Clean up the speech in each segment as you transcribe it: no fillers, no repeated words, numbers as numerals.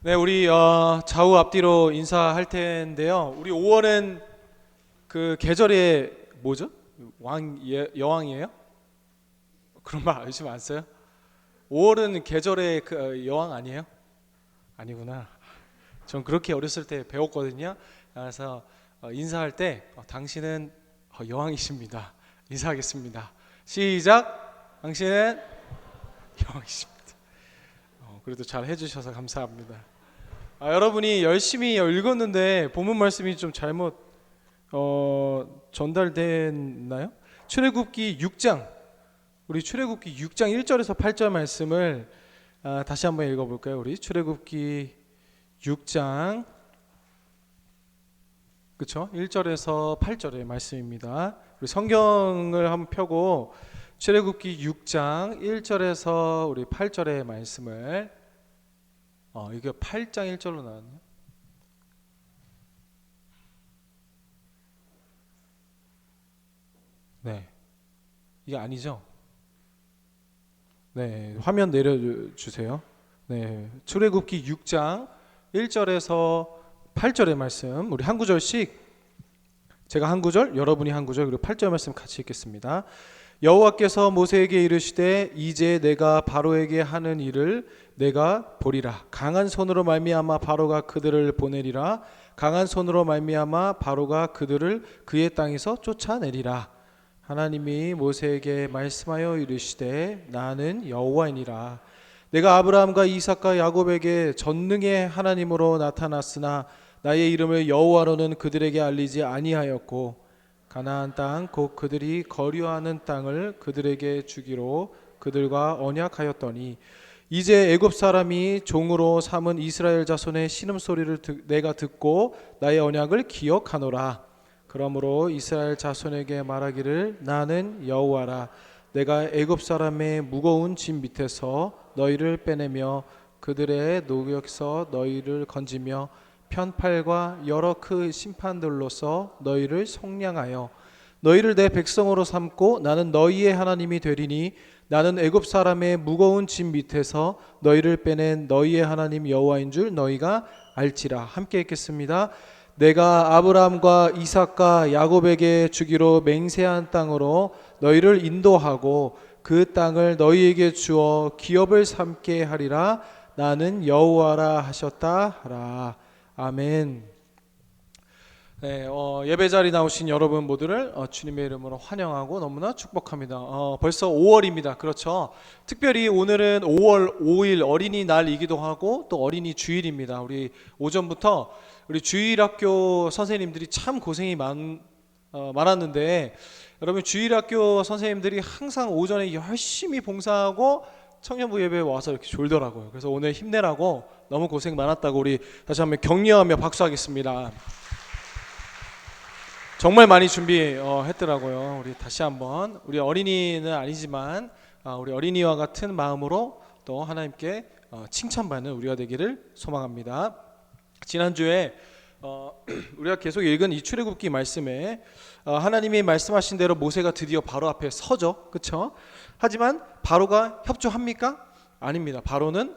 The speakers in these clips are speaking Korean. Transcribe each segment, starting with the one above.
네, 우리 좌우 앞뒤로 인사할 텐데요. 우리 5월은 그 계절의 뭐죠? 여왕이에요? 그런 말 요즘 안 써요? 5월은 계절의 여왕 아니에요? 아니구나. 전 그렇게 어렸을 때 배웠거든요. 그래서 인사할 때 당신은 여왕이십니다. 인사하겠습니다. 시작. 당신은 여왕이십니다. 그래도 잘 해주셔서 감사합니다. 여러분이 열심히 읽었는데 본문 말씀이 좀 잘못 전달됐나요? 출애굽기 6장, 우리 출애굽기 6장 1절에서 8절 말씀을 다시 한번 읽어볼까요? 우리 출애굽기 6장, 그렇죠? 1절에서 8절의 말씀입니다. 우리 성경을 한번 펴고 출애굽기 6장 1절에서 우리 8절의 말씀을 이게 8장 1절로 나왔네요. 네, 이게 아니죠? 네, 화면 내려주세요. 네, 출애굽기 6장 1절에서 8절의 말씀, 우리 한 구절씩, 제가 한 구절, 여러분이 한 구절, 그리고 8절 말씀 같이 읽겠습니다. 여호와께서 모세에게 이르시되 이제 내가 바로에게 하는 일을 내가 보리라. 강한 손으로 말미암아 바로가 그들을 보내리라. 강한 손으로 말미암아 바로가 그들을 그의 땅에서 쫓아내리라. 하나님이 모세에게 말씀하여 이르시되 나는 여호와이니라. 내가 아브라함과 이삭과 야곱에게 전능의 하나님으로 나타났으나 나의 이름을 여호와로는 그들에게 알리지 아니하였고 가나안 땅 곧 그들이 거류하는 땅을 그들에게 주기로 그들과 언약하였더니 이제 애굽 사람이 종으로 삼은 이스라엘 자손의 신음소리를 내가 듣고 나의 언약을 기억하노라. 그러므로 이스라엘 자손에게 말하기를 나는 여호와라. 내가 애굽 사람의 무거운 짐 밑에서 너희를 빼내며 그들의 노역에서 너희를 건지며 편팔과 여러 그 심판들로서 너희를 속량하여 너희를 내 백성으로 삼고 나는 너희의 하나님이 되리니 나는 애굽 사람의 무거운 짐 밑에서 너희를 빼낸 너희의 하나님 여호와인 줄 너희가 알지라. 함께 읽겠습니다. 내가 아브라함과 이삭과 야곱에게 주기로 맹세한 땅으로 너희를 인도하고 그 땅을 너희에게 주어 기업을 삼게 하리라. 나는 여호와라 하셨다 하라. 아멘. 네, 예배 자리 나오신 여러분 모두를 주님의 이름으로 환영하고 너무나 축복합니다. 벌써 5월입니다. 그렇죠? 특별히 오늘은 5월 5일 어린이날이기도 하고 또 어린이 주일입니다. 우리 오전부터 우리 주일학교 선생님들이 참 고생이 많았는데 여러분 주일학교 선생님들이 항상 오전에 열심히 봉사하고 청년부 예배에 와서 이렇게 졸더라고요. 그래서 오늘 힘내라고 너무 고생 많았다고 우리 다시 한번 격려하며 박수하겠습니다. 정말 많이 준비했더라고요. 우리 다시 한번 우리 어린이는 아니지만 우리 어린이와 같은 마음으로 또 하나님께 칭찬받는 우리가 되기를 소망합니다. 지난주에 우리가 계속 읽은 이 출애굽기 말씀에 하나님이 말씀하신 대로 모세가 드디어 바로 앞에 서죠. 그렇죠? 하지만 바로가 협조합니까? 아닙니다. 바로는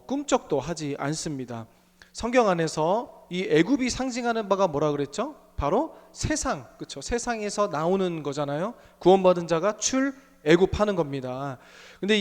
꿈쩍도 하지 않습니다. 성경 안에서 이 애굽이 상징하는 바가 뭐라 그랬죠? 바로 세상, 그렇죠? 세상에서 나오는 거잖아요. 구원받은 자가 출애굽하는 겁니다. 근데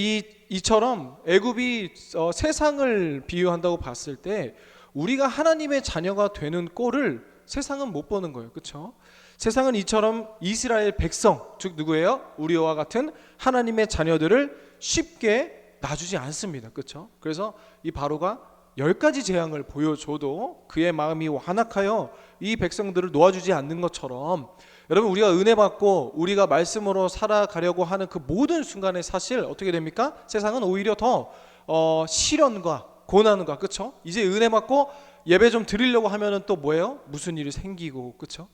이처럼 애굽이 세상을 비유한다고 봤을 때 우리가 하나님의 자녀가 되는 꼴을 세상은 못 보는 거예요. 그렇죠? 세상은 이처럼 이스라엘 백성, 즉 누구예요? 우리와 같은 하나님의 자녀들을 쉽게 놔주지 않습니다. 그렇죠? 그래서 이 바로가 10가지 재앙을 보여줘도 그의 마음이 완악하여 이 백성들을 놓아주지 않는 것처럼 여러분 우리가 은혜 받고 우리가 말씀으로 살아가려고 하는 그 모든 순간에 사실 어떻게 됩니까? 세상은 오히려 더 시련과 고난과, 그렇죠? 이제 은혜 받고 예배 좀 드리려고 하면은 또 뭐예요? 무슨 일이 생기고, 그렇죠?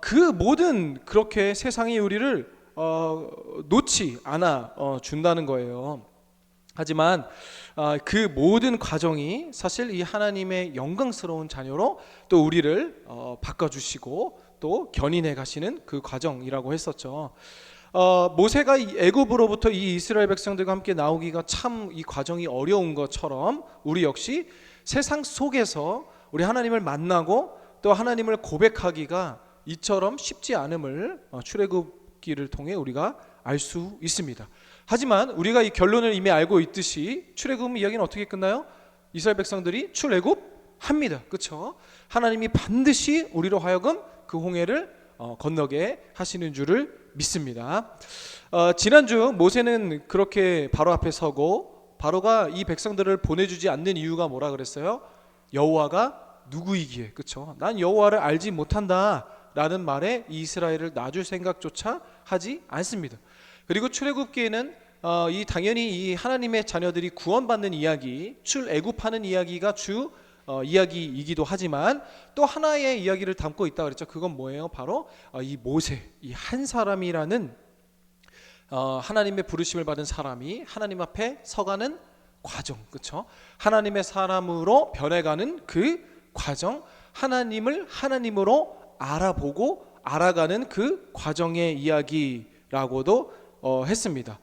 그 모든 그렇게 세상이 우리를 놓지 않아 준다는 거예요. 하지만 그 모든 과정이 사실 이 하나님의 영광스러운 자녀로 또 우리를 바꿔주시고 또 견인해 가시는 그 과정이라고 했었죠. 모세가 애굽으로부터 이 이스라엘 백성들과 함께 나오기가 참 이 과정이 어려운 것처럼 우리 역시 세상 속에서 우리 하나님을 만나고 또 하나님을 고백하기가 이처럼 쉽지 않음을 출애굽기를 통해 우리가 알 수 있습니다. 하지만 우리가 이 결론을 이미 알고 있듯이 출애굽 이야기는 어떻게 끝나요? 이스라엘 백성들이 출애굽합니다. 그렇죠? 하나님이 반드시 우리로 하여금 그 홍해를 건너게 하시는 줄을 믿습니다. 지난주 모세는 그렇게 바로 앞에 서고 바로가 이 백성들을 보내주지 않는 이유가 뭐라 그랬어요? 여호와가 누구이기에, 그렇죠? 난 여호와를 알지 못한다 라는 말에 이스라엘을 놔줄 생각조차 하지 않습니다. 그리고 출애굽기에는 당연히 이 하나님의 자녀들이 구원받는 이야기, 출애굽하는 이야기가 주 이야기이기도 하지만 또 하나의 이야기를 담고 있다 그랬죠. 그건 뭐예요? 바로 이 모세, 이 한 사람이라는 하나님의 부르심을 받은 사람이 하나님 앞에 서가는 과정, 그렇죠? 하나님의 사람으로 변해가는 그 과정, 하나님을 하나님으로 알아보고 알아가는 그 과정의 이야기라고도 했습니다.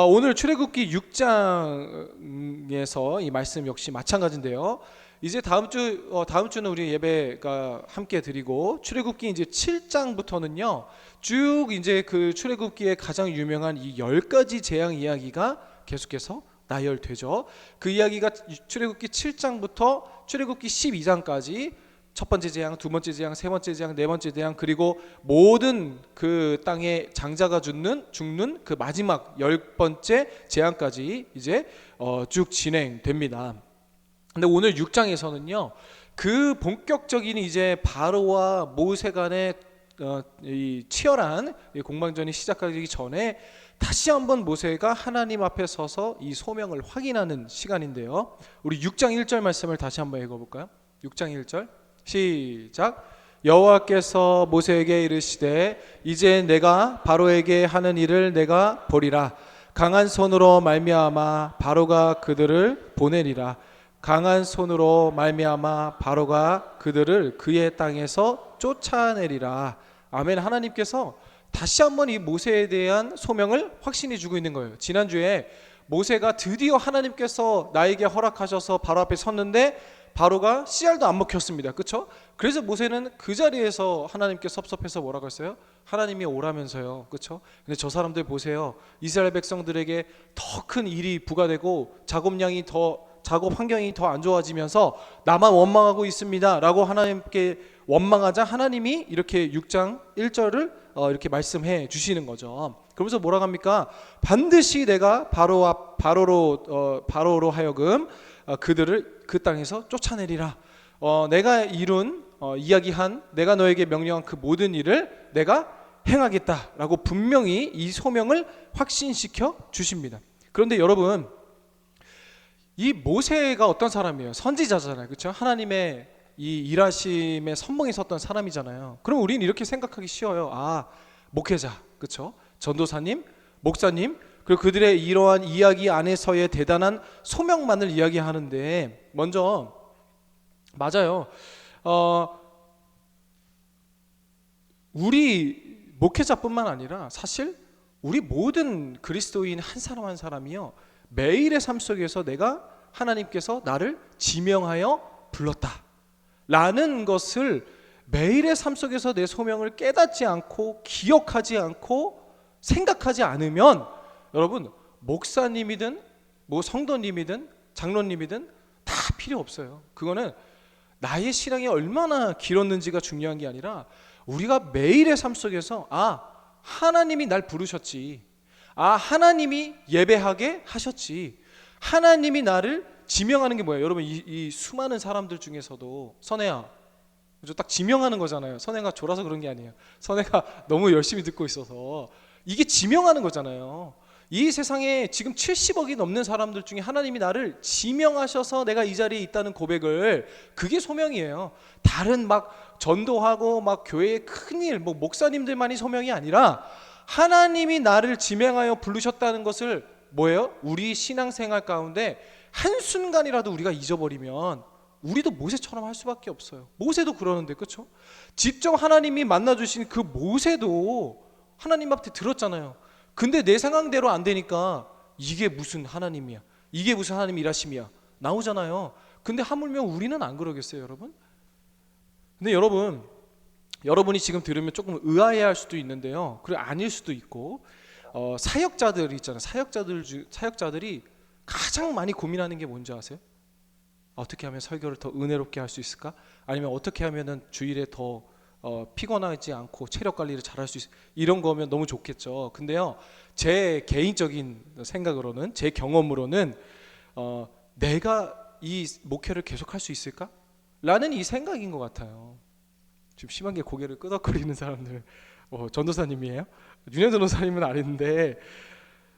오늘 출애굽기 6장에서 이 말씀 역시 마찬가지인데요. 이제 다음 주는 우리 예배가 함께 드리고 출애굽기 이제 7장부터는요. 쭉 이제 그 출애굽기의 가장 유명한 이 10가지 재앙 이야기가 계속해서 나열되죠. 그 이야기가 출애굽기 7장부터 출애굽기 12장까지 첫 번째 재앙, 두 번째 재앙, 세 번째 재앙, 네 번째 재앙, 그리고 모든 그 땅에 장자가 죽는 그 마지막 10번째 재앙까지 이제 쭉 진행됩니다. 근데 오늘 6장에서는요, 그 본격적인 이제 바로와 모세 간의 이 치열한 공방전이 시작하기 전에 다시 한번 모세가 하나님 앞에 서서 이 소명을 확인하는 시간인데요. 우리 6장 1절 말씀을 다시 한번 읽어볼까요? 6장 1절 시작. 여호와께서 모세에게 이르시되 이제 내가 바로에게 하는 일을 내가 보리라. 강한 손으로 말미암아 바로가 그들을 보내리라. 강한 손으로 말미암아 바로가 그들을 그의 땅에서 쫓아내리라. 아멘. 하나님께서 다시 한번 이 모세에 대한 소명을 확신해 주고 있는 거예요. 지난주에 모세가 드디어 하나님께서 나에게 허락하셔서 바로 앞에 섰는데 바로가 씨알도 안 먹혔습니다. 그렇죠? 그래서 모세는 그 자리에서 하나님께 섭섭해서 뭐라고 했어요? 하나님이 오라면서요. 그렇죠? 근데 저 사람들 보세요. 이스라엘 백성들에게 더 큰 일이 부과되고 작업 환경이 더 안 좋아지면서 나만 원망하고 있습니다 라고 하나님께 원망하자 하나님이 이렇게 6장 1절을 이렇게 말씀해 주시는 거죠. 그러면서 뭐라고 합니까? 반드시 내가 바로로 하여금 그들을 그 땅에서 쫓아내리라. 내가 이야기한 내가 너에게 명령한 그 모든 일을 내가 행하겠다라고 분명히 이 소명을 확신시켜 주십니다. 그런데 여러분, 이 모세가 어떤 사람이에요? 선지자잖아요. 그렇죠? 하나님의 이 일하심에 선봉에 섰던 사람이잖아요. 그럼 우리는 이렇게 생각하기 쉬워요. 목회자, 그렇죠? 전도사님, 목사님, 그리고 그들의 이러한 이야기 안에서의 대단한 소명만을 이야기하는데, 먼저 맞아요. 우리 목회자뿐만 아니라 사실 우리 모든 그리스도인 한 사람 한 사람이요, 매일의 삶 속에서 내가 하나님께서 나를 지명하여 불렀다 라는 것을 매일의 삶 속에서 내 소명을 깨닫지 않고 기억하지 않고 생각하지 않으면, 여러분, 목사님이든 성도님이든 장로님이든 다 필요 없어요. 그거는 나의 신앙이 얼마나 길었는지가 중요한 게 아니라 우리가 매일의 삶 속에서 하나님이 날 부르셨지, 하나님이 예배하게 하셨지, 하나님이 나를 지명하는 게 뭐예요? 여러분, 이 수많은 사람들 중에서도 선혜야, 딱 지명하는 거잖아요. 선혜가 졸아서 그런 게 아니에요. 선혜가 너무 열심히 듣고 있어서 이게 지명하는 거잖아요. 이 세상에 지금 70억이 넘는 사람들 중에 하나님이 나를 지명하셔서 내가 이 자리에 있다는 고백을, 그게 소명이에요. 다른 막 전도하고 막 교회의 큰일, 목사님들만이 소명이 아니라 하나님이 나를 지명하여 부르셨다는 것을 뭐예요? 우리 신앙생활 가운데 한순간이라도 우리가 잊어버리면 우리도 모세처럼 할 수밖에 없어요. 모세도 그러는데, 그렇죠? 직접 하나님이 만나주신 그 모세도 하나님 앞에 들었잖아요. 근데 내 상황대로 안 되니까 이게 무슨 하나님이야, 이게 무슨 하나님 일하심이야 나오잖아요. 근데 하물며 우리는 안 그러겠어요, 여러분? 근데 여러분이 지금 들으면 조금 의아해할 수도 있는데요. 그리고 아닐 수도 있고, 사역자들 있잖아요. 사역자들이 가장 많이 고민하는 게 뭔지 아세요? 어떻게 하면 설교를 더 은혜롭게 할 수 있을까? 아니면 어떻게 하면은 주일에 더 피곤하지 않고 체력 관리를 잘할 수 있을까? 이런 거면 너무 좋겠죠. 근데요, 제 개인적인 생각으로는, 제 경험으로는 내가 이 목회를 계속할 수 있을까? 라는 이 생각인 것 같아요. 지금 심하게 고개를 끄덕거리는 사람들, 전도사님이에요? 윤현 전도사님은 아닌데,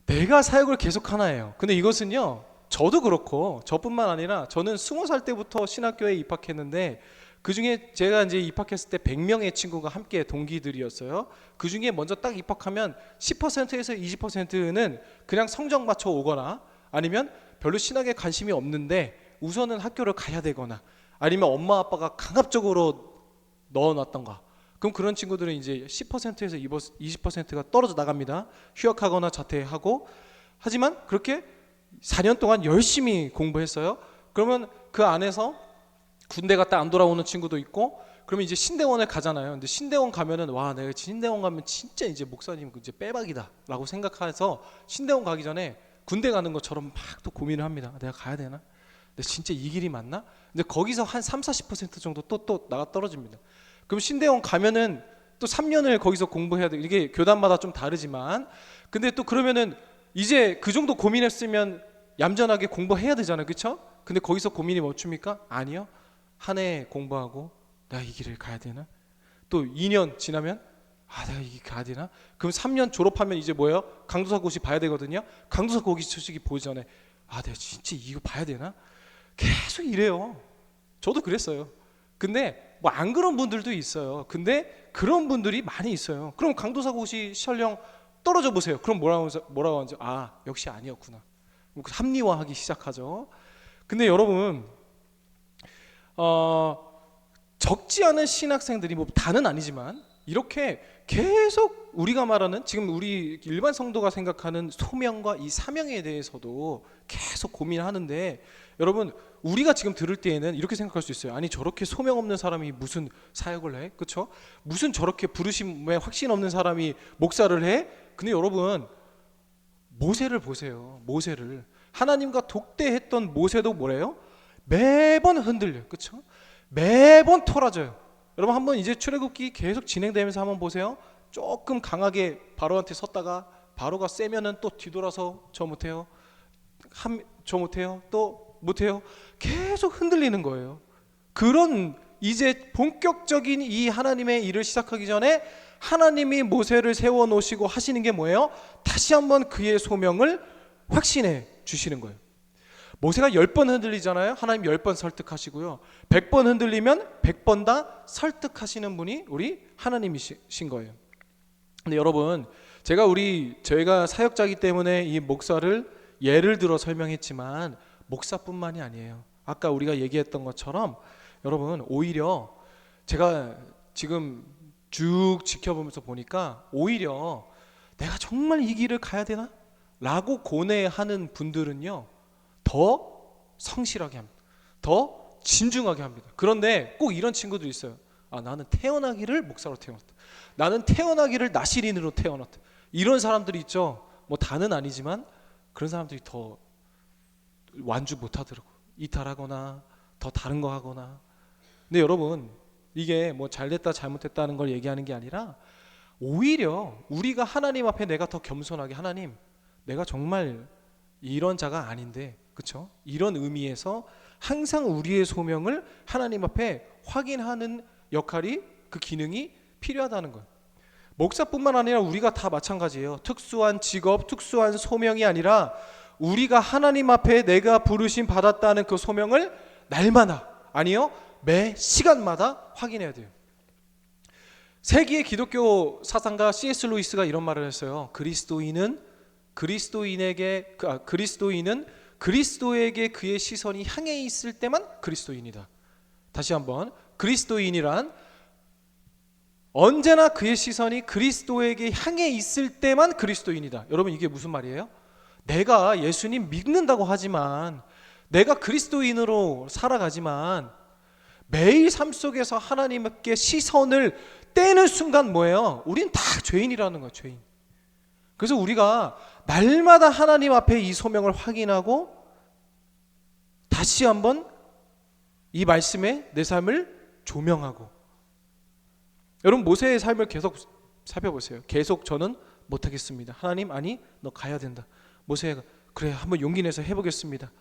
내가 사역을 계속하나예요. 근데 이것은요, 저도 그렇고 저뿐만 아니라 저는 20살 때부터 신학교에 입학했는데, 그 중에 제가 이제 입학했을 때 100명의 친구가 함께 동기들이었어요. 그 중에 먼저 딱 입학하면 10%에서 20%는 그냥 성적 맞춰 오거나, 아니면 별로 신학에 관심이 없는데 우선은 학교를 가야 되거나, 아니면 엄마 아빠가 강압적으로 넣어놨던가. 그럼 그런 친구들은 이제 10%에서 20%가 떨어져 나갑니다. 휴학하거나 자퇴하고. 하지만 그렇게 4년 동안 열심히 공부했어요. 그러면 그 안에서 군대 갔다 안 돌아오는 친구도 있고, 그러면 이제 신대원을 가잖아요. 근데 신대원 가면은, 와, 내가 신대원 가면 진짜 이제 목사님 이제 빼박이다라고 생각해서 신대원 가기 전에 군대 가는 것처럼 막 또 고민을 합니다. 내가 가야 되나? 근데 진짜 이 길이 맞나? 근데 거기서 한 30-40% 정도 또 나가 떨어집니다. 그럼 신대원 가면은 또 3년을 거기서 공부해야 돼. 이게 교단마다 좀 다르지만, 근데 또 그러면은 이제 그 정도 고민했으면 얌전하게 공부해야 되잖아요, 그렇죠? 근데 거기서 고민이 멈춥니까? 아니요. 한 해 공부하고 내가 이 길을 가야 되나? 또 2년 지나면 내가 이 길 가야 되나? 그럼 3년 졸업하면 이제 뭐예요? 강도사고시 봐야 되거든요. 강도사고시 솔직히 보기 전에 내가 진짜 이거 봐야 되나? 계속 이래요. 저도 그랬어요. 근데 뭐 안 그런 분들도 있어요. 근데 그런 분들이 많이 있어요. 그럼 강도사고시 시험령 떨어져 보세요. 그럼 뭐라고 하죠? 역시 아니었구나. 합리화하기 시작하죠. 근데 여러분, 적지 않은 신학생들이, 뭐 다는 아니지만 이렇게 계속 우리가 말하는, 지금 우리 일반 성도가 생각하는 소명과 이 사명에 대해서도 계속 고민하는데, 여러분, 우리가 지금 들을 때에는 이렇게 생각할 수 있어요. 아니, 저렇게 소명 없는 사람이 무슨 사역을 해? 그렇죠? 무슨 저렇게 부르심에 확신 없는 사람이 목사를 해? 근데 여러분, 모세를 보세요. 모세를. 하나님과 독대했던 모세도 뭐래요? 매번 흔들려요. 그렇죠? 매번 토라져요. 여러분, 한번 이제 출애굽기 계속 진행되면서 한번 보세요. 조금 강하게 바로한테 섰다가 바로가 세면은 또 뒤돌아서 저 못해요. 저 못해요. 또 못해요. 계속 흔들리는 거예요. 그런 이제 본격적인 이 하나님의 일을 시작하기 전에 하나님이 모세를 세워 놓으시고 하시는 게 뭐예요? 다시 한번 그의 소명을 확신해 주시는 거예요. 모세가 10번 흔들리잖아요. 하나님 10번 설득하시고요. 100번 흔들리면 100번 다 설득하시는 분이 우리 하나님이신 거예요. 근데 여러분, 저희가 사역자이기 때문에 이 목사를 예를 들어 설명했지만 목사뿐만이 아니에요. 아까 우리가 얘기했던 것처럼 여러분, 오히려 제가 지금 쭉 지켜보면서 보니까 오히려 내가 정말 이 길을 가야 되나? 라고 고뇌하는 분들은요, 더 성실하게 합니다. 더 진중하게 합니다. 그런데 꼭 이런 친구도 있어요. 나는 태어나기를 목사로 태어났다. 나는 태어나기를 나시린으로 태어났다. 이런 사람들이 있죠. 뭐 다는 아니지만 그런 사람들이 더 완주 못하더라고. 이탈하거나 더 다른 거 하거나. 근데 여러분, 이게 뭐 잘됐다 잘못됐다는 걸 얘기하는 게 아니라 오히려 우리가 하나님 앞에 내가 더 겸손하게, 하나님, 내가 정말 이런 자가 아닌데, 그렇죠? 이런 의미에서 항상 우리의 소명을 하나님 앞에 확인하는 역할이, 그 기능이 필요하다는 거예요. 목사뿐만 아니라 우리가 다 마찬가지예요. 특수한 직업, 특수한 소명이 아니라 우리가 하나님 앞에 내가 부르심 받았다는 그 소명을 날마다, 아니요, 매 시간마다 확인해야 돼요. 세기의 기독교 사상가 C.S. 루이스가 이런 말을 했어요. 그리스도인은 그리스도에게 그의 시선이 향해 있을 때만 그리스도인이다. 다시 한번, 그리스도인이란 언제나 그의 시선이 그리스도에게 향해 있을 때만 그리스도인이다. 여러분, 이게 무슨 말이에요? 내가 예수님 믿는다고 하지만 내가 그리스도인으로 살아가지만 매일 삶 속에서 하나님께 시선을 떼는 순간 뭐예요? 우린 다 죄인이라는 거예요. 죄인. 그래서 우리가 날마다 하나님 앞에 이 소명을 확인하고 다시 한번 이 말씀에 내 삶을 조명하고. 여러분 모세의 삶을 계속 살펴보세요. 계속 저는 못하겠습니다. 하나님 아니 너 가야 된다. 모세가 그래 한번 용기 내서 해보겠습니다.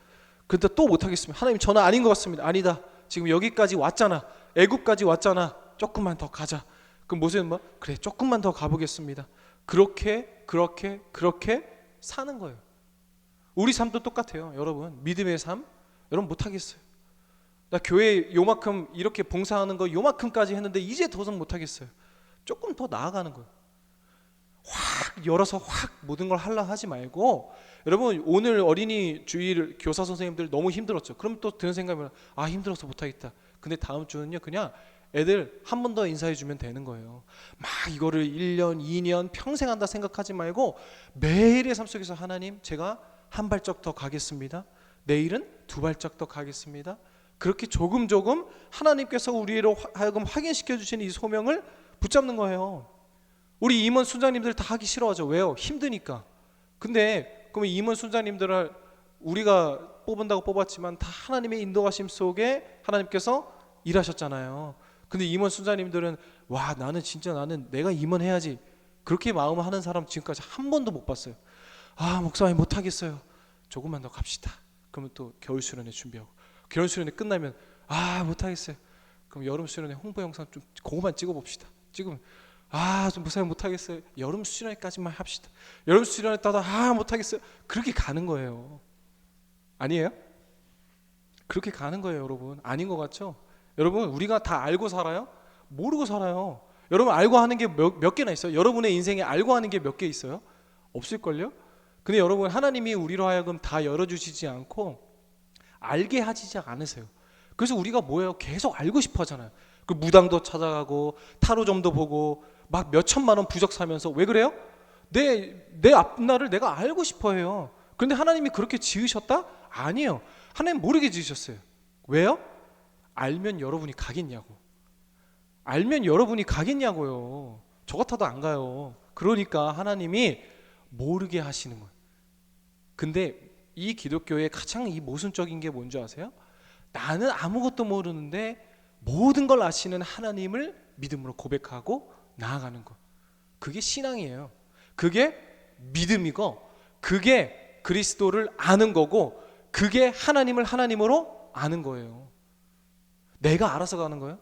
근데 또 못하겠습니다. 하나님 저는 아닌 것 같습니다. 아니다. 지금 여기까지 왔잖아. 애굽까지 왔잖아. 조금만 더 가자. 그럼 모세는 뭐 그래 조금만 더 가보겠습니다. 그렇게 사는 거예요. 우리 삶도 똑같아요. 여러분 믿음의 삶 여러분 못하겠어요. 나 교회 요만큼 이렇게 봉사하는 거 요만큼까지 했는데 이제 더는 못하겠어요. 조금 더 나아가는 거예요. 확 열어서 확 모든 걸 하려 하지 말고, 여러분 오늘 어린이 주일 교사 선생님들 너무 힘들었죠. 그럼 또 드는 생각이 아 힘들어서 못하겠다. 근데 다음 주는요 그냥 애들 한 번 더 인사해 주면 되는 거예요. 막 이거를 1년 2년 평생 한다 생각하지 말고 매일의 삶 속에서 하나님 제가 한 발짝 더 가겠습니다. 내일은 두 발짝 더 가겠습니다. 그렇게 조금 하나님께서 우리로 하여금 확인시켜 주시는 이 소명을 붙잡는 거예요. 우리 임원 순장님들 다 하기 싫어하죠. 왜요? 힘드니까. 근데 그러면 임원 순장님들을 우리가 뽑은다고 뽑았지만 다 하나님의 인도하심 속에 하나님께서 일하셨잖아요. 근데 임원 순장님들은 와 나는 내가 임원해야지 그렇게 마음을 하는 사람 지금까지 한 번도 못 봤어요. 아 목사님 못하겠어요. 조금만 더 갑시다. 그러면 또 겨울 수련회 준비하고, 겨울 수련회 끝나면 아 못하겠어요. 그럼 여름 수련회 홍보 영상 좀 그거만 찍어봅시다. 찍으면 좀 목사님 못하겠어요. 여름 수련회까지만 합시다. 여름 수련회 따다 못하겠어요. 그렇게 가는 거예요. 아니에요? 그렇게 가는 거예요. 여러분 아닌 것 같죠? 여러분 우리가 다 알고 살아요? 모르고 살아요. 여러분 알고 하는 게 몇 개나 있어요? 여러분의 인생에 알고 하는 게 몇 개 있어요? 없을걸요? 근데 여러분 하나님이 우리로 하여금 다 열어주시지 않고 알게 하시지 않으세요. 그래서 우리가 뭐예요? 계속 알고 싶어 하잖아요. 그 무당도 찾아가고 타로점도 보고 막 몇 천만 원 부적 사면서 왜 그래요? 내 앞날을 내가 알고 싶어 해요. 그런데 하나님이 그렇게 지으셨다? 아니에요. 하나님 모르게 지으셨어요. 왜요? 알면 여러분이 가겠냐고. 알면 여러분이 가겠냐고요. 저 같아도 안 가요. 그러니까 하나님이 모르게 하시는 거예요. 근데 이 기독교의 가장 이 모순적인 게 뭔지 아세요? 나는 아무것도 모르는데 모든 걸 아시는 하나님을 믿음으로 고백하고 나아가는 것. 그게 신앙이에요. 그게 믿음이고, 그게 그리스도를 아는 거고, 그게 하나님을 하나님으로 아는 거예요. 내가 알아서 가는 거예요?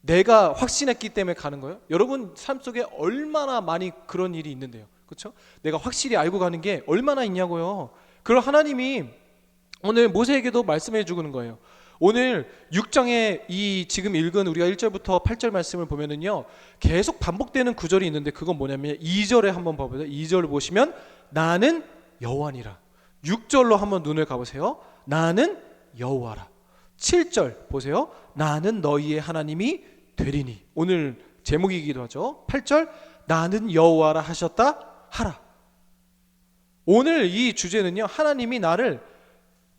내가 확신했기 때문에 가는 거예요? 여러분 삶 속에 얼마나 많이 그런 일이 있는데요. 그렇죠? 내가 확실히 알고 가는 게 얼마나 있냐고요. 그걸 하나님이 오늘 모세에게도 말씀해 주는 거예요. 오늘 6장에 이 지금 읽은 우리가 1절부터 8절 말씀을 보면은요 계속 반복되는 구절이 있는데 그건 뭐냐면 2절에 한번 봐보세요. 2절을 보시면 나는 여호와니라. 6절로 한번 눈을 가보세요. 나는 여호와라. 7절 보세요. 나는 너희의 하나님이 되리니. 오늘 제목이기도 하죠. 8절 나는 여호와라 하셨다 하라. 오늘 이 주제는요 하나님이 나를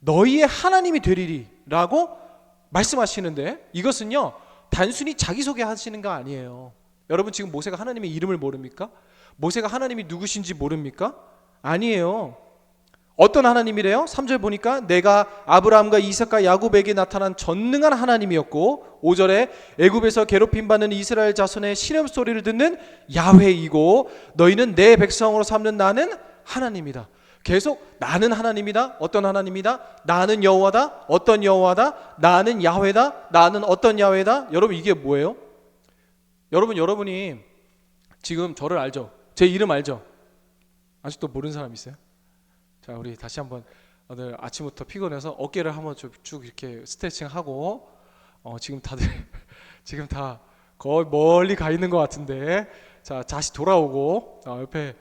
너희의 하나님이 되리리 라고 말씀하시는데, 이것은요 단순히 자기소개 하시는 거 아니에요. 여러분 지금 모세가 하나님의 이름을 모릅니까? 모세가 하나님이 누구신지 모릅니까? 아니에요. 어떤 하나님이래요? 3절 보니까 내가 아브라함과 이삭과 야곱에게 나타난 전능한 하나님이었고, 5절에 애굽에서 괴롭힘받는 이스라엘 자손의 신음소리를 듣는 야훼이고 너희는 내 백성으로 삼는 나는 하나님이다. 계속 나는 하나님이다. 어떤 하나님이다? 나는 여호와다. 어떤 여호와다? 나는 야훼다. 나는 어떤 야훼다. 여러분 이게 뭐예요? 여러분이 지금 저를 알죠? 제 이름 알죠? 아직도 모르는 사람 있어요? 자, 우리 다시 한번 오늘 아침부터 피곤해서 어깨를 한번 쭉 이렇게 스트레칭하고 지금 다들 지금 다 거의 멀리 가 있는 것 같은데, 자 다시 돌아오고 옆에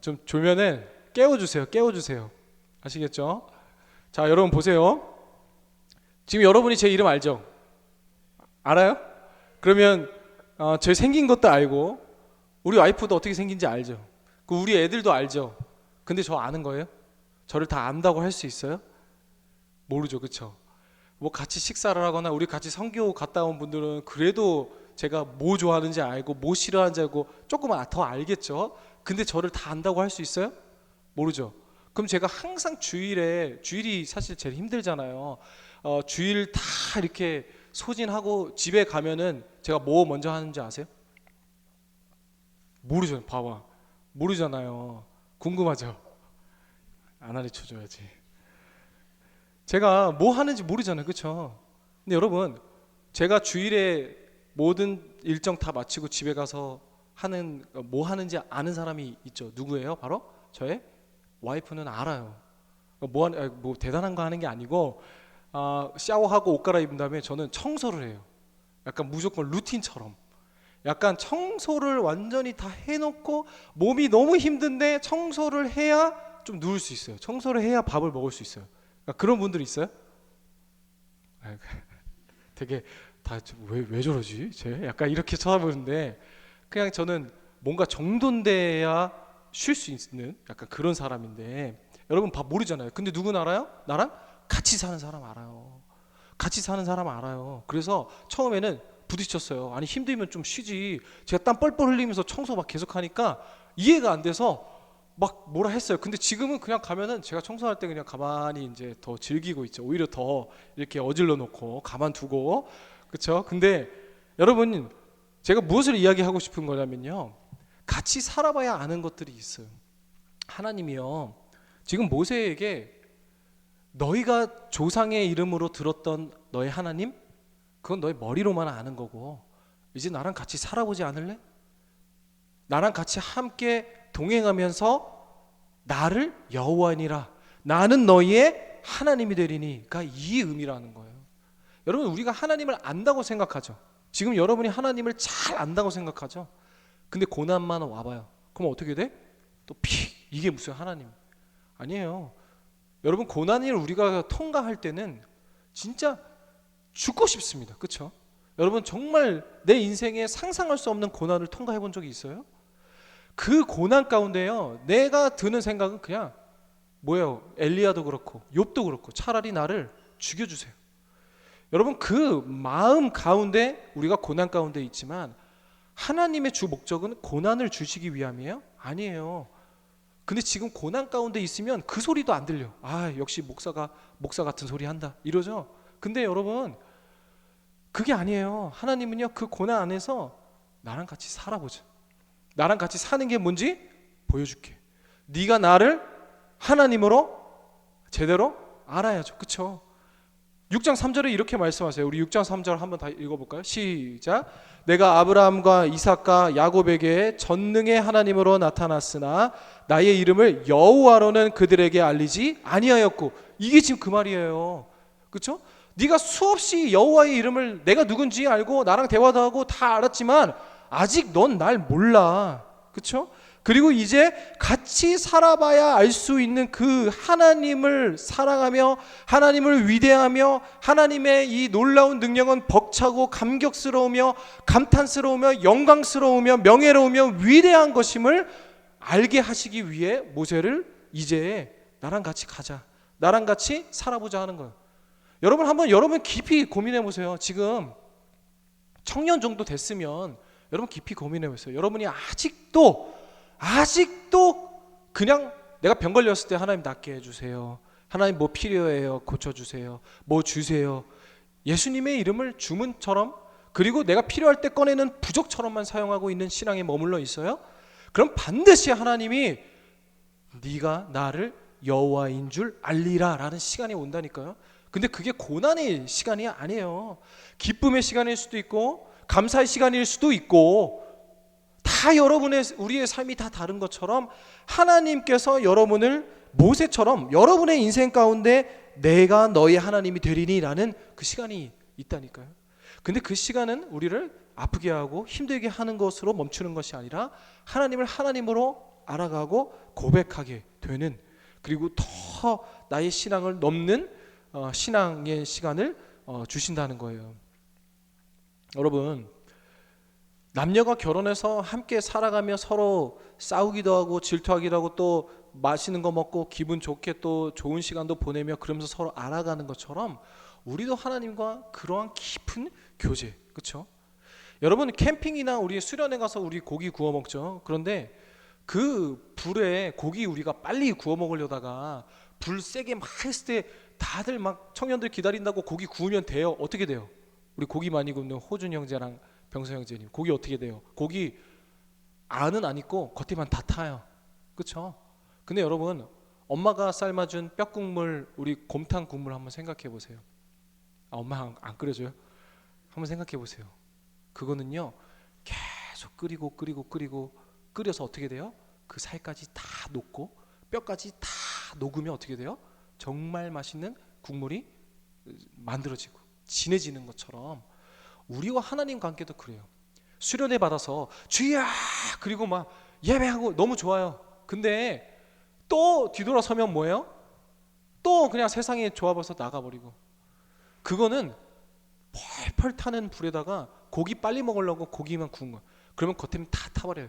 좀 졸면은 깨워주세요. 아시겠죠? 자 여러분 보세요. 지금 여러분이 제 이름 알죠? 알아요? 그러면 제 생긴 것도 알고 우리 와이프도 어떻게 생긴지 알죠? 그 우리 애들도 알죠? 근데 저 아는 거예요? 저를 다 안다고 할 수 있어요? 모르죠, 그쵸? 뭐 같이 식사를 하거나 우리 같이 선교 갔다 온 분들은 그래도 제가 뭐 좋아하는지 알고 뭐 싫어하는지 알고 조금 더 알겠죠. 근데 저를 다 안다고 할 수 있어요? 모르죠. 그럼 제가 항상 주일이 사실 제일 힘들잖아요. 주일 다 이렇게 소진하고 집에 가면은 제가 뭐 먼저 하는지 아세요? 모르죠. 봐봐. 모르잖아요. 궁금하죠. 안 가르쳐 줘야지. 제가 뭐 하는지 모르잖아요. 그쵸? 근데 여러분, 제가 주일에 모든 일정 다 마치고 집에 가서 하는 뭐 하는지 아는 사람이 있죠. 누구예요? 바로 저의 와이프는 알아요. 뭐 대단한 거 하는 게 아니고 샤워하고 옷 갈아입은 다음에 저는 청소를 해요. 약간 무조건 루틴처럼. 약간 청소를 완전히 다 해놓고 몸이 너무 힘든데 청소를 해야 좀 누울 수 있어요. 청소를 해야 밥을 먹을 수 있어요. 그러니까 그런 분들 있어요? 되게 다 왜 저러지? 쟤 약간 이렇게 쳐다보는데 그냥 저는 뭔가 정돈돼야 쉴 수 있는 약간 그런 사람인데 여러분 밥 모르잖아요. 근데 누군 알아요? 나랑 같이 사는 사람 알아요. 같이 사는 사람 알아요. 그래서 처음에는 부딪혔어요. 아니 힘들면 좀 쉬지. 제가 땀 뻘뻘 흘리면서 청소 막 계속 하니까 이해가 안 돼서 막 뭐라 했어요. 근데 지금은 그냥 가면은 제가 청소할 때 그냥 가만히 이제 더 즐기고 있죠. 오히려 더 이렇게 어질러 놓고 가만두고 그렇죠. 근데 여러분 제가 무엇을 이야기하고 싶은 거냐면요. 같이 살아봐야 아는 것들이 있어요. 하나님이요. 지금 모세에게 너희가 조상의 이름으로 들었던 너의 하나님 그건 너의 머리로만 아는 거고 이제 나랑 같이 살아보지 않을래? 나랑 같이 함께 동행하면서 나를 여호와니라 나는 너희의 하나님이 되리니가 이 의미라는 거예요. 여러분 우리가 하나님을 안다고 생각하죠. 지금 여러분이 하나님을 잘 안다고 생각하죠. 근데 고난만 와봐요. 그럼 어떻게 돼? 또 이게 무슨 하나님? 아니에요. 여러분 고난을 우리가 통과할 때는 진짜 죽고 싶습니다. 그렇죠? 여러분 정말 내 인생에 상상할 수 없는 고난을 통과해 본 적이 있어요? 그 고난 가운데요. 내가 드는 생각은 그냥 뭐예요? 엘리야도 그렇고 욥도 그렇고 차라리 나를 죽여주세요. 여러분 그 마음 가운데 우리가 고난 가운데 있지만 하나님의 주 목적은 고난을 주시기 위함이에요? 아니에요. 근데 지금 고난 가운데 있으면 그 소리도 안 들려. 역시 목사 같은 소리 한다 이러죠. 근데 여러분 그게 아니에요. 하나님은요 그 고난 안에서 나랑 같이 살아보자. 나랑 같이 사는 게 뭔지 보여줄게. 네가 나를 하나님으로 제대로 알아야죠. 그쵸? 6장 3절에 이렇게 말씀하세요. 우리 6장 3절 한번 다 읽어볼까요? 시작. 내가 아브라함과 이삭과 야곱에게 전능의 하나님으로 나타났으나 나의 이름을 여호와로는 그들에게 알리지 아니하였고 이게 지금 그 말이에요. 그렇죠? 네가 수없이 여호와의 이름을 내가 누군지 알고 나랑 대화도 하고 다 알았지만 아직 넌 날 몰라. 그렇죠? 그리고 이제 같이 살아봐야 알 수 있는 그 하나님을 사랑하며 하나님을 위대하며 하나님의 이 놀라운 능력은 벅차고 감격스러우며 감탄스러우며 영광스러우며 명예로우며 위대한 것임을 알게 하시기 위해 모세를 이제 나랑 같이 가자. 나랑 같이 살아보자 하는 거예요. 여러분 한번 여러분 깊이 고민해 보세요. 지금 청년 정도 됐으면 여러분 깊이 고민해 보세요. 여러분이 아직도 그냥 내가 병 걸렸을 때 하나님 낫게 해주세요. 하나님 뭐 필요해요? 고쳐주세요. 뭐 주세요. 예수님의 이름을 주문처럼 그리고 내가 필요할 때 꺼내는 부적처럼만 사용하고 있는 신앙에 머물러 있어요? 그럼 반드시 하나님이 네가 나를 여호와인 줄 알리라 라는 시간이 온다니까요. 근데 그게 고난의 시간이 아니에요. 기쁨의 시간일 수도 있고 감사의 시간일 수도 있고 다 우리의 삶이 다 다른 것처럼 하나님께서 여러분을 모세처럼 여러분의 인생 가운데 내가 너의 하나님이 되리니 라는 그 시간이 있다니까요. 근데 그 시간은 우리를 아프게 하고 힘들게 하는 것으로 멈추는 것이 아니라 하나님을 하나님으로 알아가고 고백하게 되는 그리고 더 나의 신앙을 넘는 신앙의 시간을 주신다는 거예요. 여러분 남녀가 결혼해서 함께 살아가며 서로 싸우기도 하고 질투하기도 하고 또 맛있는 거 먹고 기분 좋게 또 좋은 시간도 보내며 그러면서 서로 알아가는 것처럼 우리도 하나님과 그러한 깊은 교제, 그렇죠? 여러분 캠핑이나 우리 수련회 가서 우리 고기 구워 먹죠. 그런데 그 불에 고기 우리가 빨리 구워 먹으려다가 불 세게 막 했을 때 다들 막 청년들 기다린다고 고기 구우면 돼요? 어떻게 돼요? 우리 고기 많이 굽는 호준 형제랑 병서 형제님, 고기 어떻게 돼요? 고기 안은 안 익고 겉에만 다 타요. 그렇죠? 근데 여러분, 엄마가 삶아준 뼈국물, 우리 곰탕 국물 한번 생각해 보세요. 엄마 안 끓여줘요? 한번 생각해 보세요. 그거는요 계속 끓이고 끓여서 어떻게 돼요? 그 살까지 다 녹고 뼈까지 다 녹으면 어떻게 돼요? 정말 맛있는 국물이 만들어지고 진해지는 것처럼 우리와 하나님 관계도 그래요. 수련회 받아서 주야 그리고 막 예배하고 너무 좋아요. 근데 또 뒤돌아서면 뭐예요? 또 그냥 세상에 좋아버려서 나가버리고, 그거는 펄펄 타는 불에다가 고기 빨리 먹으려고 고기만 구운 거야. 그러면 겉에는 다 타버려요.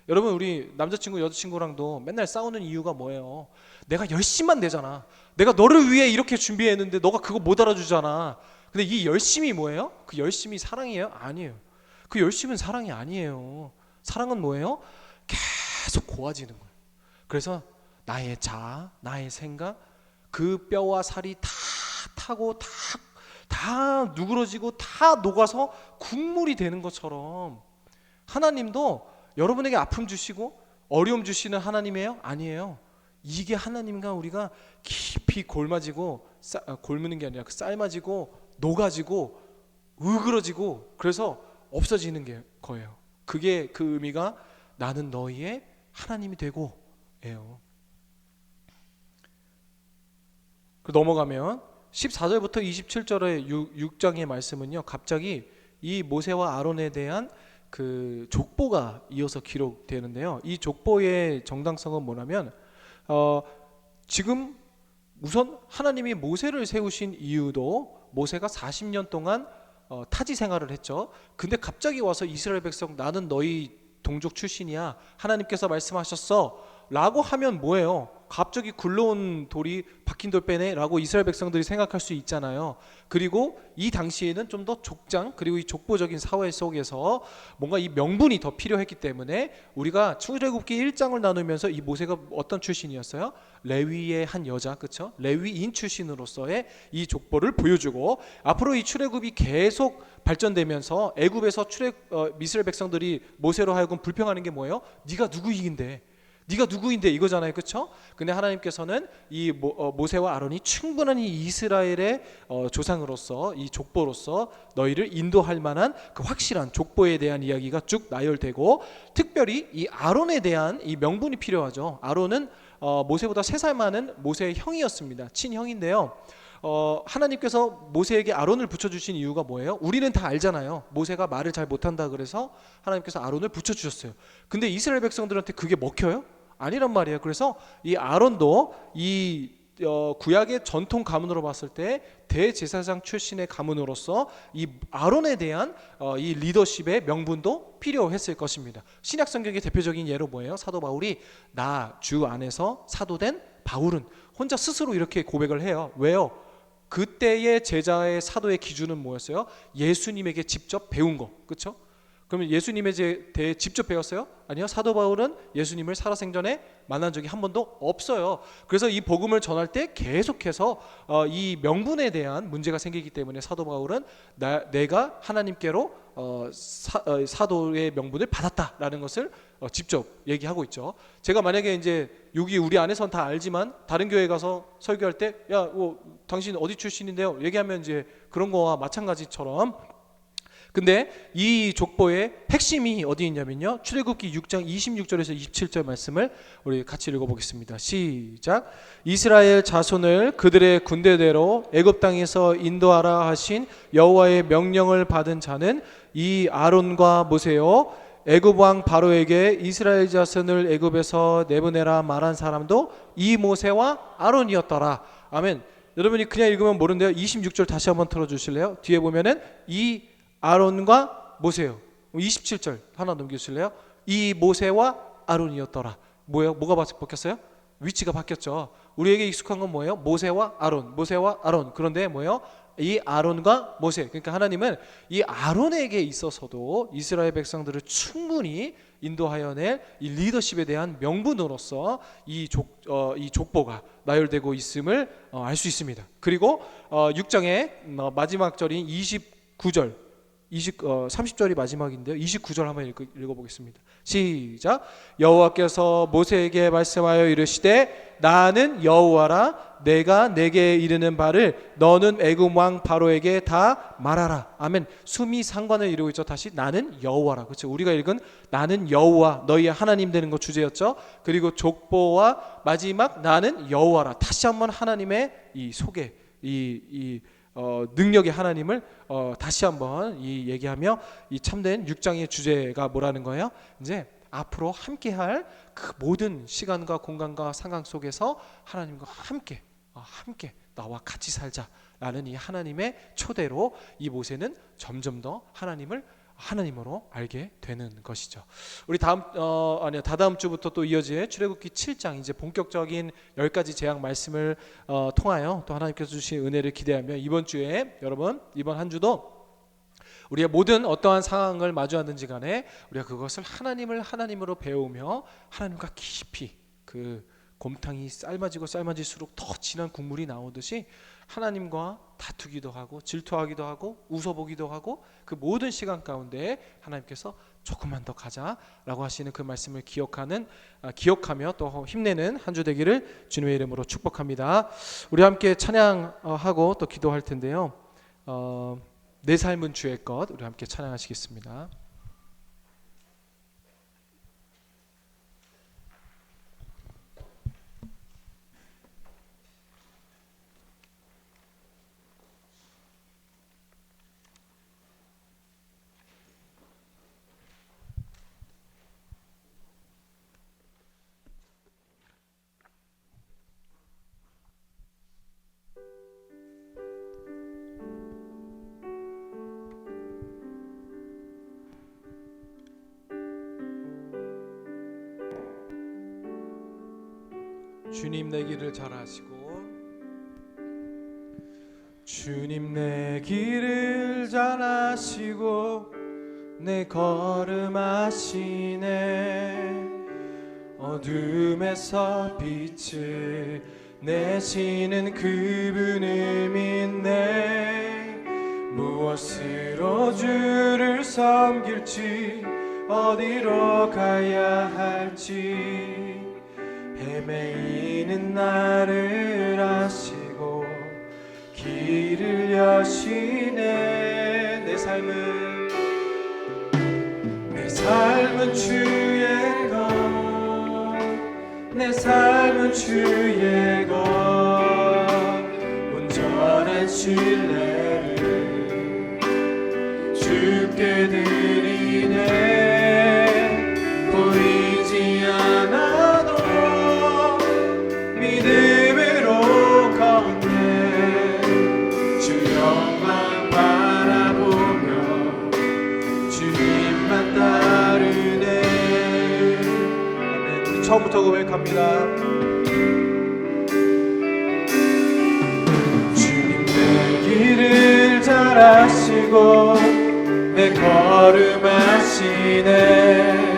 여러분, 우리 남자친구 여자친구랑도 맨날 싸우는 이유가 뭐예요? 내가 열심만 내잖아. 내가 너를 위해 이렇게 준비했는데 너가 그거 못 알아주잖아. 근데 이 열심이 뭐예요? 그 열심이 사랑이에요? 아니에요. 그 열심은 사랑이 아니에요. 사랑은 뭐예요? 계속 고와지는 거예요. 그래서 나의 자아, 나의 생각, 그 뼈와 살이 다 타고 다 누그러지고 다 녹아서 국물이 되는 것처럼 하나님도 여러분에게 아픔 주시고 어려움 주시는 하나님이에요? 아니에요. 이게 하나님과 우리가 깊이 골마지고 골무는 게 아니라 삶아지고 녹아지고 으그러지고 그래서 없어지는 게 거예요. 그게 그 의미가 나는 너희의 하나님이 되고 예요. 넘어가면 14절부터 27절의 6장의 말씀은요, 갑자기 이 모세와 아론에 대한 그 족보가 이어서 기록되는데요. 이 족보의 정당성은 뭐냐면 지금 우선 하나님이 모세를 세우신 이유도 모세가 40년 동안 타지 생활을 했죠. 근데 갑자기 와서 이스라엘 백성 나는 너희 동족 출신이야 하나님께서 말씀하셨어 라고 하면 뭐예요? 갑자기 굴러온 돌이 박힌 돌 빼네 라고 이스라엘 백성들이 생각할 수 있잖아요. 그리고 이 당시에는 좀 더 족장 그리고 이 족보적인 사회 속에서 뭔가 이 명분이 더 필요했기 때문에 우리가 출애굽기 1장을 나누면서 이 모세가 어떤 출신이었어요? 레위의 한 여자, 그렇죠? 레위인 출신으로서의 이 족보를 보여주고 앞으로 이 출애굽이 계속 발전되면서 애굽에서 이스라엘 백성들이 모세로 하여금 불평하는 게 뭐예요? 네가 누구인데 이거잖아요, 그렇죠? 근데 하나님께서는 이 모세와 아론이 충분히 이스라엘의 조상으로서 이 족보로서 너희를 인도할 만한 그 확실한 족보에 대한 이야기가 쭉 나열되고, 특별히 이 아론에 대한 이 명분이 필요하죠. 아론은 모세보다 3살 많은 모세의 형이었습니다. 친형인데요. 하나님께서 모세에게 아론을 붙여주신 이유가 뭐예요? 우리는 다 알잖아요. 모세가 말을 잘 못한다 그래서 하나님께서 아론을 붙여주셨어요. 근데 이스라엘 백성들한테 그게 먹혀요? 아니란 말이에요. 그래서 이 아론도 이 구약의 전통 가문으로 봤을 때 대제사장 출신의 가문으로서 이 아론에 대한 이 리더십의 명분도 필요했을 것입니다. 신약 성경의 대표적인 예로 뭐예요? 사도 바울이 나 주 안에서 사도된 바울은 혼자 스스로 이렇게 고백을 해요. 왜요? 그때의 제자의 사도의 기준은 뭐였어요? 예수님에게 직접 배운 거, 그렇죠? 그러면 예수님에 대해 직접 배웠어요? 아니요. 사도 바울은 예수님을 살아생전에 만난 적이 한 번도 없어요. 그래서 이 복음을 전할 때 계속해서 이 명분에 대한 문제가 생기기 때문에 사도 바울은 내가 하나님께로 사도의 명분을 받았다라는 것을 직접 얘기하고 있죠. 제가 만약에 이제 여기 우리 안에서는 다 알지만 다른 교회 가서 설교할 때 야, 당신 어디 출신인데요? 얘기하면 이제 그런 거와 마찬가지처럼, 근데 이 족보의 핵심이 어디 있냐면요, 출애굽기 6장 26절에서 27절 말씀을 우리 같이 읽어보겠습니다. 시작. 이스라엘 자손을 그들의 군대대로 애굽 땅에서 인도하라 하신 여호와의 명령을 받은 자는 이 아론과 모세요. 애굽 왕 바로에게 이스라엘 자손을 애굽에서 내보내라 말한 사람도 이 모세와 아론이었더라. 아멘. 여러분이 그냥 읽으면 모르는데요, 26절 다시 한번 틀어주실래요? 뒤에 보면은 이 아론과 모세요. 27절 하나 넘기실래요? 이 모세와 아론이었더라. 뭐가 바뀌었어요? 위치가 바뀌었죠. 우리에게 익숙한 건 뭐예요? 모세와 아론, 모세와 아론. 그런데 뭐예요? 이 아론과 모세. 그러니까 하나님은 이 아론에게 있어서도 이스라엘 백성들을 충분히 인도하여 낼 이 리더십에 대한 명분으로서 이 족보가 나열되고 있음을 알 수 있습니다. 그리고 6장의 마지막 절인 29절 30절이 마지막인데요. 29절 한번 읽어보겠습니다. 시작. 여호와께서 모세에게 말씀하여 이르시되 나는 여호와라. 내가 내게 이르는 바를 너는 애굽 왕 바로에게 다 말하라. 아멘. 숨이 상관을 이루고 있죠. 다시 나는 여호와라. 그렇죠. 우리가 읽은 나는 여호와 너희의 하나님 되는 거 주제였죠. 그리고 족보와 마지막 나는 여호와라. 다시 한번 하나님의 이 소개, 능력의 하나님을 다시 한번 얘기하며 이 참된 6장의 주제가 뭐라는 거예요? 이제 앞으로 함께할 그 모든 시간과 공간과 상황 속에서 하나님과 함께 나와 같이 살자라는 이 하나님의 초대로 이 모세는 점점 더 하나님으로 알게 되는 것이죠. 우리 다다음 주부터 또 이어질 출애굽기 7장 이제 본격적인 10가지 재앙 말씀을 통하여 또 하나님께서 주신 은혜를 기대하며 이번 주에 여러분 이번 한 주도 우리가 모든 어떠한 상황을 마주하든지 간에 우리가 그것을 하나님으로 배우며 하나님과 깊이 그 곰탕이 삶아질수록 더 진한 국물이 나오듯이 하나님과 다투기도 하고 질투하기도 하고 웃어보기도 하고 그 모든 시간 가운데 하나님께서 조금만 더 가자라고 하시는 그 말씀을 기억하며 또 힘내는 한 주 되기를 주님의 이름으로 축복합니다. 우리 함께 찬양하고 또 기도할 텐데요. 내 삶은 주의 것 우리 함께 찬양하시겠습니다. 주님 내 길을 잘 아시고 주님 내 길을 잘 아시고 내 걸음 아시네 어둠에서 빛을 내시는 그분을 믿네 무엇으로 주를 섬길지 어디로 가야 할지 헤매이는 나를 아시고 길을 여시네 내 삶은 주의 것 내 삶은 주의 것 온전한 신뢰를 주께 드리네 보이지 않아도 믿음으로 걷네 주 영광 바라보며 주님만 따르네 아멘. 처음부터 고백합니다. 주님 내 길을 잘 아시고 내 걸음 아시네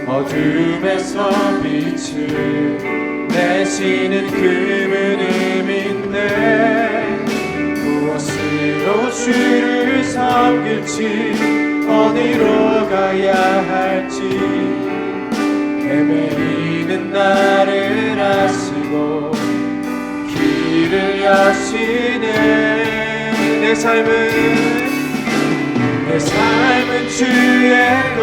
어둠에서 빛을 내시는 그분을 믿네 무엇으로 주를 섬길지 어디로 가야 할지 헤매이는 나를 아시고 길을 여시네 내 삶은 주의 것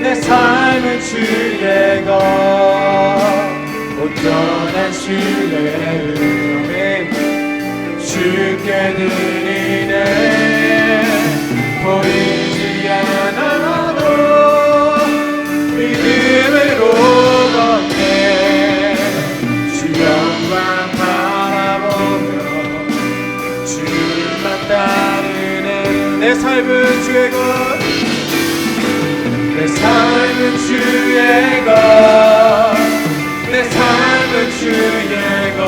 내 삶은 주의 것 온전한 신뢰를 주께 드리네 보이지 않아도 믿음으로 걷네 주 영광 바라보며 주만 따르네 내 삶은 주의 것 내 삶은 주의 것 삶은 주의 것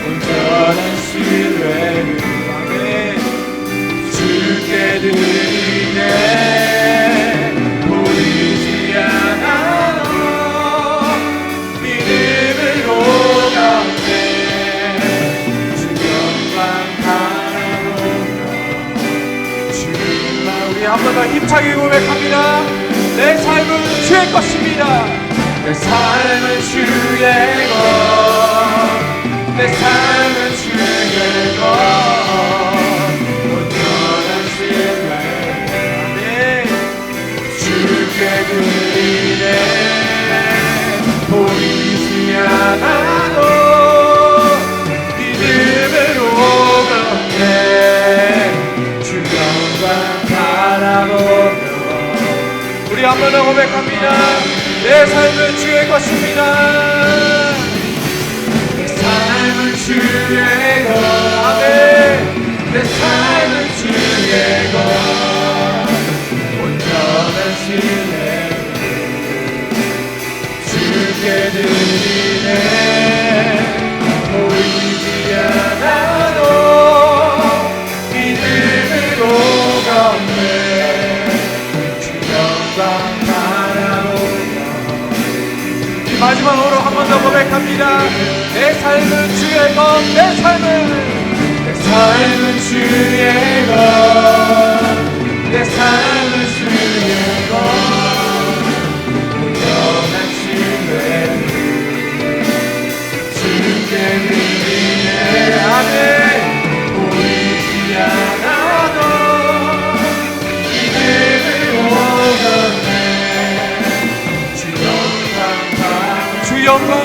온전한 신뢰를 주께 드리네 보이지 않아도 믿음으로 가네 주 영광 바라보며 주님만 우리 한 번 더 힘차게 고백합니다. 내 삶은 주의 것입니다. 내 삶은 주의 것 내 삶은 주의 것 온전한 신뢰 주께 드리네 보이지 않아도 믿음으로 걷네 주 영광 바라보며 우리 한 번 더 고백합니다. 내 삶은 주의 것입니다. 내 삶은 주의 것 아멘 내 삶은 주의 것 온전한 신뢰 주께 드리네 보이지 않아도 믿음으로 걷네 주 영광 마지막으로 한 번 더 고백합니다. 내 삶은 주의 것 내 삶은 주의 것 내 삶은 주의 것 온전한 신뢰 주께 드리네 아멘 보이지 않아도 믿음으로 걷네 주 영광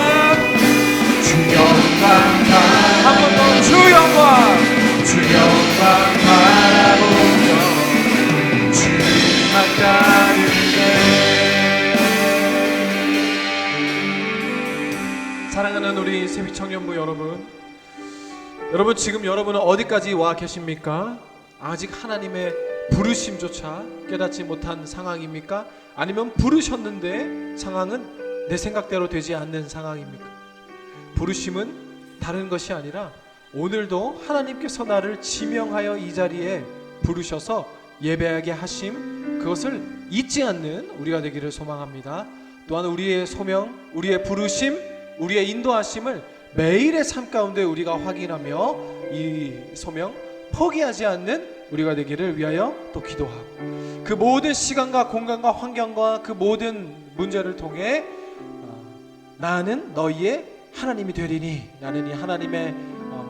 한 번 더 주 영광 바라보며 주님만 따르네 사랑하는 우리 세비청년부 여러분 지금 여러분은 어디까지 와 계십니까? 아직 하나님의 부르심조차 깨닫지 못한 상황입니까? 아니면 부르셨는데 상황은 내 생각대로 되지 않는 상황입니까? 부르심은 다른 것이 아니라 오늘도 하나님께서 나를 지명하여 이 자리에 부르셔서 예배하게 하심 그것을 잊지 않는 우리가 되기를 소망합니다. 또한 우리의 소명, 우리의 부르심, 우리의 인도하심을 매일의 삶 가운데 우리가 확인하며 이 소명 포기하지 않는 우리가 되기를 위하여 또 기도하고 그 모든 시간과 공간과 환경과 그 모든 문제를 통해 나는 너희의 하나님이 되리니 라는 이 하나님의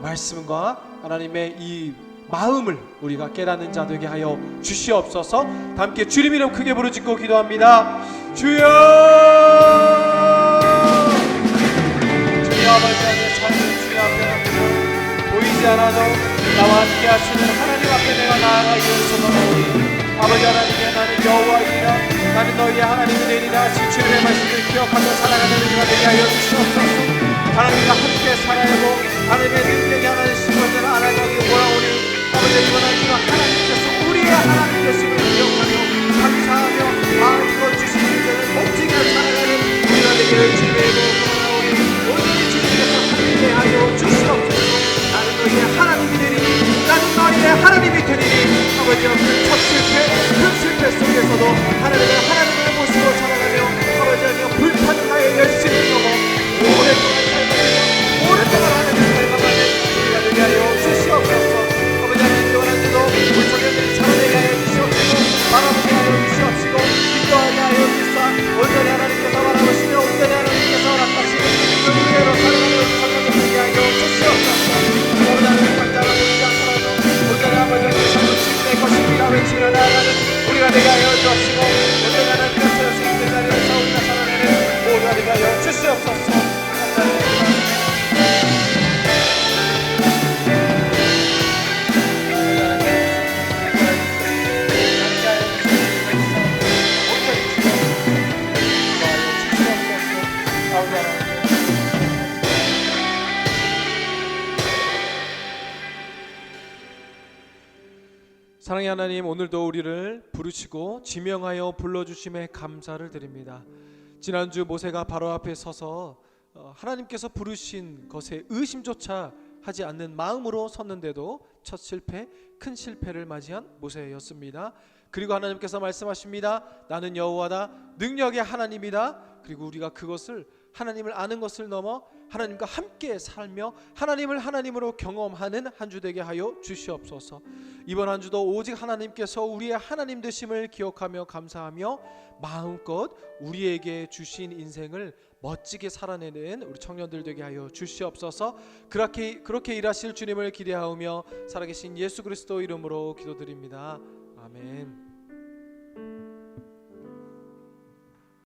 말씀과 하나님의 이 마음을 우리가 깨닫는 자 되게 하여 주시옵소서. 다 함께 주님 이름 크게 부르짖고 기도합니다. 주여 주여 아버지 하나님 찬양 주여 앞에 납니다. 보이지 않아도 나와 함께 하시는 하나님 앞에 내가 나아가 이어서나오니 아버지 하나님의 나는 여호와이니라 나는 너희의 하나님이 되리라. 주님의 말씀을 기억하며 살아가는 우리가 되게 하여 주시옵소서. 하나님과 함께 살아야고 하나님의 능력이 하나님신 것을 알아가기 원하오니 아버지 이번 하나님과 하나님께서 우리의 하나님 되심을 기억하며 감사하며 이거 주신 인생을 멋지게 살아가는 우리가 되기를 주님의 이름으로 원하오니 오늘이 주님께서 함께 하여 주시옵소서. 나는 너희의 하나님이 되리니 나는 너희의 하나님이 되리니 아버지 그 첫 실패 큰 실패 속에서도 하나님을 모시고 살아가며 아버지 하나님 불타는 나의 열심을 넘어 오랫동안 하나님을 닮아가는 우리가 되게 하여 주시옵소서. 아버지 하나님 원하는데도 우리 청년들이 살아내게 하여 주시옵시고 바라보게 하여 주시옵시고 인도하게 하여 주시사 온전히 하나님께서 바라보시며 온전히 하나님께서 허락하시는 그 은혜로 살아가는 청년들 되게 하여 주시옵소서. 아버지 하나님 각자가 보이지 않더라도 온전히 아버지 하나님 내 것입니다 외치며 나아가는 우리가 되게 하여 주옵시고 온전히 하나님께서 주님의 자리에서 우리가 살아내는 모두가 되게 하여 주시옵소서. 사랑의 하나님, 오늘도 우리를 부르시고 지명하여 불러주심에 감사를 드립니다. 지난주 모세가 바로 앞에 서서 하나님께서 부르신 것에 의심조차 하지 않는 마음으로 섰는데도 첫 실패, 큰 실패를 맞이한 모세였습니다. 그리고 하나님께서 말씀하십니다. 나는 여호와다, 능력의 하나님이다. 그리고 우리가 그것을, 하나님을 아는 것을 넘어 하나님과 함께 살며 하나님을 하나님으로 경험하는 한 주 되게 하여 주시옵소서. 이번 한 주도 오직 하나님께서 우리의 하나님 되심을 기억하며 감사하며 마음껏 우리에게 주신 인생을 멋지게 살아내는 우리 청년들 되게 하여 주시옵소서. 그렇게 일하실 주님을 기대하며 살아계신 예수 그리스도 이름으로 기도드립니다. 아멘.